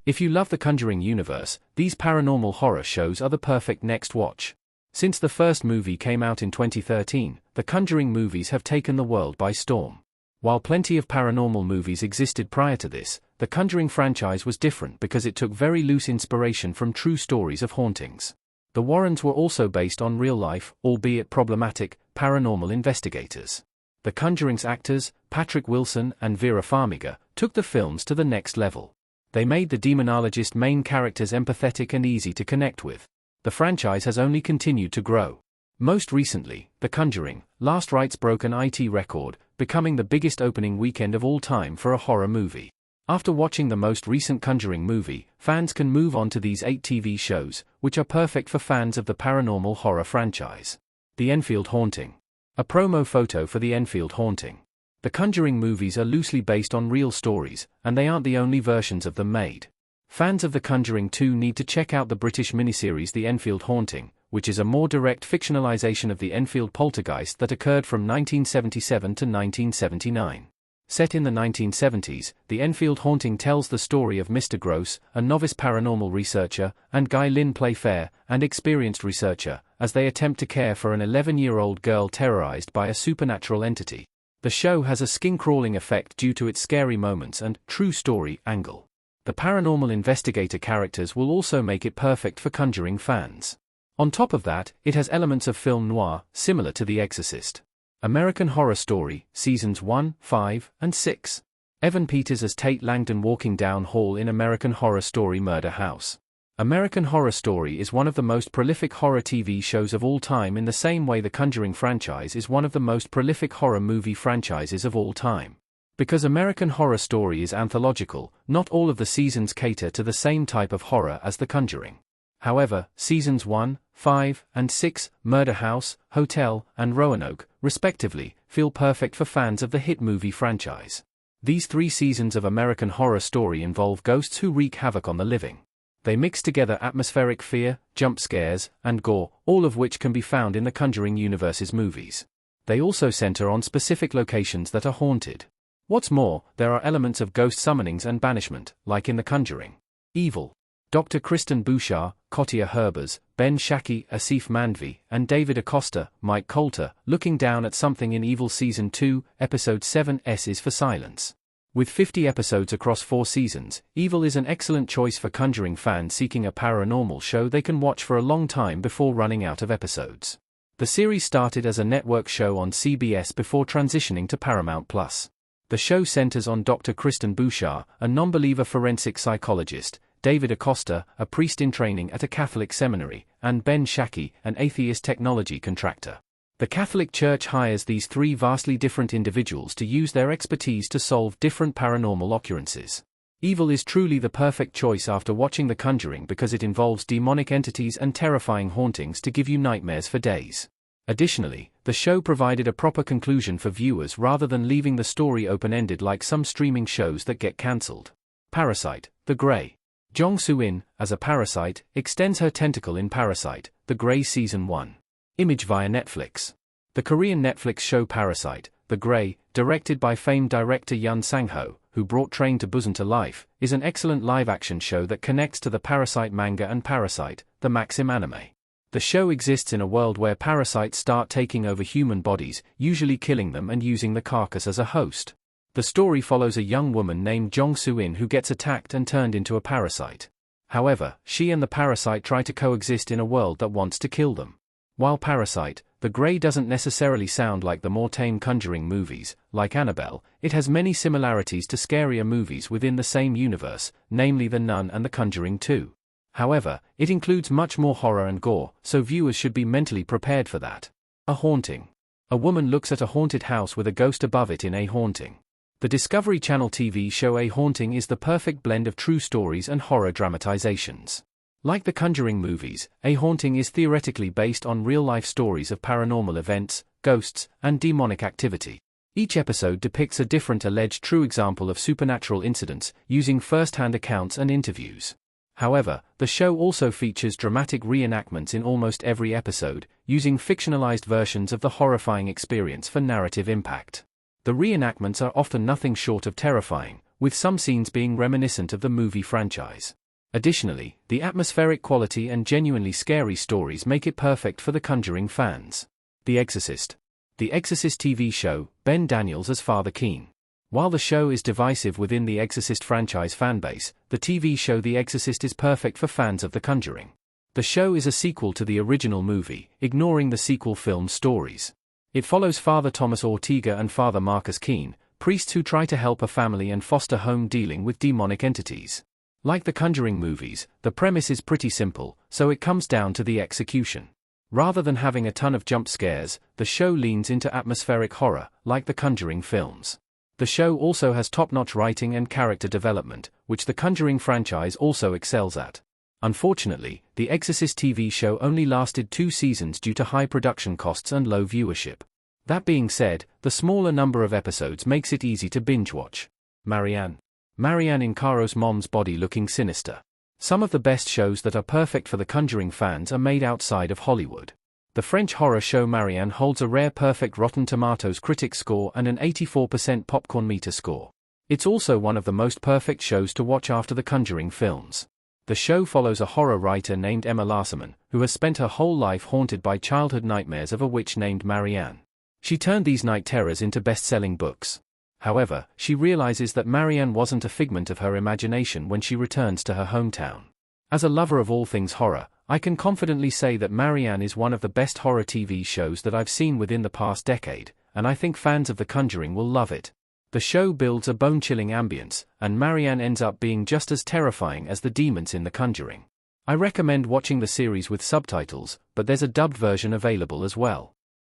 If you love the Conjuring universe, these paranormal horror shows are the perfect next watch. Since the first movie came out in 2013, the Conjuring movies have taken the world by storm. While plenty of paranormal movies existed prior to this, the Conjuring franchise was different because it took very loose inspiration from true stories of hauntings. The Warrens were also based on real-life, albeit problematic, paranormal investigators. The Conjuring's actors, Patrick Wilson and Vera Farmiga, took the films to the next level. They made the demonologist main characters empathetic and easy to connect with. The franchise has only continued to grow. Most recently, The Conjuring: Last Rites broke an IT record, becoming the biggest opening weekend of all time for a horror movie. After watching the most recent Conjuring movie, fans can move on to these 8 TV shows, which are perfect for fans of the paranormal horror franchise. The Enfield Haunting. A promo photo for the Enfield Haunting. The Conjuring movies are loosely based on real stories, and they aren't the only versions of them made. Fans of The Conjuring 2 need to check out the British miniseries The Enfield Haunting, which is a more direct fictionalization of the Enfield poltergeist that occurred from 1977 to 1979. Set in the 1970s, The Enfield Haunting tells the story of Mr. Gross, a novice paranormal researcher, and Guy Lynn Playfair, an experienced researcher, as they attempt to care for an 11-year-old girl terrorized by a supernatural entity. The show has a skin-crawling effect due to its scary moments and true story angle. The paranormal investigator characters will also make it perfect for Conjuring fans. On top of that, it has elements of film noir, similar to The Exorcist. American Horror Story, Seasons 1, 5, and 6. Evan Peters as Tate Langdon walking down hall in American Horror Story Murder House. American Horror Story is one of the most prolific horror TV shows of all time in the same way the Conjuring franchise is one of the most prolific horror movie franchises of all time. Because American Horror Story is anthological, not all of the seasons cater to the same type of horror as The Conjuring. However, Seasons 1, 5, and 6, Murder House, Hotel, and Roanoke, respectively, feel perfect for fans of the hit movie franchise. These 3 seasons of American Horror Story involve ghosts who wreak havoc on the living. They mix together atmospheric fear, jump scares, and gore, all of which can be found in the Conjuring universe's movies. They also center on specific locations that are haunted. What's more, there are elements of ghost summonings and banishment, like in The Conjuring. Evil. Dr. Kristen Bouchard, Kotia Herbers, Ben Shaki, Asif Mandvi, and David Acosta, Mike Coulter, looking down at something in Evil Season 2, Episode 7 S is for Silence. With 50 episodes across 4 seasons, Evil is an excellent choice for Conjuring fans seeking a paranormal show they can watch for a long time before running out of episodes. The series started as a network show on CBS before transitioning to Paramount+. The show centers on Dr. Kristen Bouchard, a non-believer forensic psychologist, David Acosta, a priest in training at a Catholic seminary, and Ben Shaki, an atheist technology contractor. The Catholic Church hires these 3 vastly different individuals to use their expertise to solve different paranormal occurrences. Evil is truly the perfect choice after watching The Conjuring because it involves demonic entities and terrifying hauntings to give you nightmares for days. Additionally, the show provided a proper conclusion for viewers rather than leaving the story open-ended like some streaming shows that get cancelled. Parasite, The Grey. Jong Soo-in, as a parasite, extends her tentacle in Parasite, The Grey Season 1. Image via Netflix. The Korean Netflix show Parasite, The Grey, directed by famed director Yoon Sang-ho, who brought Train to Busan to life, is an excellent live-action show that connects to the Parasite manga and Parasite, the Maxim anime. The show exists in a world where parasites start taking over human bodies, usually killing them and using the carcass as a host. The story follows a young woman named Jong Soo-in who gets attacked and turned into a parasite. However, she and the parasite try to coexist in a world that wants to kill them. While Parasite, The Grey doesn't necessarily sound like the more tame Conjuring movies, like Annabelle, it has many similarities to scarier movies within the same universe, namely The Nun and The Conjuring 2. However, it includes much more horror and gore, so viewers should be mentally prepared for that. A Haunting. A woman looks at a haunted house with a ghost above it in A Haunting. The Discovery Channel TV show A Haunting is the perfect blend of true stories and horror dramatizations. Like the Conjuring movies, A Haunting is theoretically based on real-life stories of paranormal events, ghosts, and demonic activity. Each episode depicts a different alleged true example of supernatural incidents, using first-hand accounts and interviews. However, the show also features dramatic reenactments in almost every episode, using fictionalized versions of the horrifying experience for narrative impact. The reenactments are often nothing short of terrifying, with some scenes being reminiscent of the movie franchise. Additionally, the atmospheric quality and genuinely scary stories make it perfect for the Conjuring fans. The Exorcist. The Exorcist TV show, Ben Daniels as Father Keane. While the show is divisive within the Exorcist franchise fanbase, the TV show The Exorcist is perfect for fans of The Conjuring. The show is a sequel to the original movie, ignoring the sequel film stories. It follows Father Thomas Ortega and Father Marcus Keane, priests who try to help a family and foster home dealing with demonic entities. Like the Conjuring movies, the premise is pretty simple, so it comes down to the execution. Rather than having a ton of jump scares, the show leans into atmospheric horror, like the Conjuring films. The show also has top-notch writing and character development, which the Conjuring franchise also excels at. Unfortunately, the Exorcist TV show only lasted 2 seasons due to high production costs and low viewership. That being said, the smaller number of episodes makes it easy to binge-watch. Marianne. Marianne in Caro's mom's body looking sinister. Some of the best shows that are perfect for the Conjuring fans are made outside of Hollywood. The French horror show Marianne holds a rare perfect Rotten Tomatoes critic score and an 84% popcorn meter score. It's also one of the most perfect shows to watch after the Conjuring films. The show follows a horror writer named Emma Larserman, who has spent her whole life haunted by childhood nightmares of a witch named Marianne. She turned these night terrors into best-selling books. However, she realizes that Marianne wasn't a figment of her imagination when she returns to her hometown. As a lover of all things horror, I can confidently say that Marianne is one of the best horror TV shows that I've seen within the past decade, and I think fans of The Conjuring will love it. The show builds a bone-chilling ambience, and Marianne ends up being just as terrifying as the demons in The Conjuring. I recommend watching the series with subtitles, but there's a dubbed version available as well.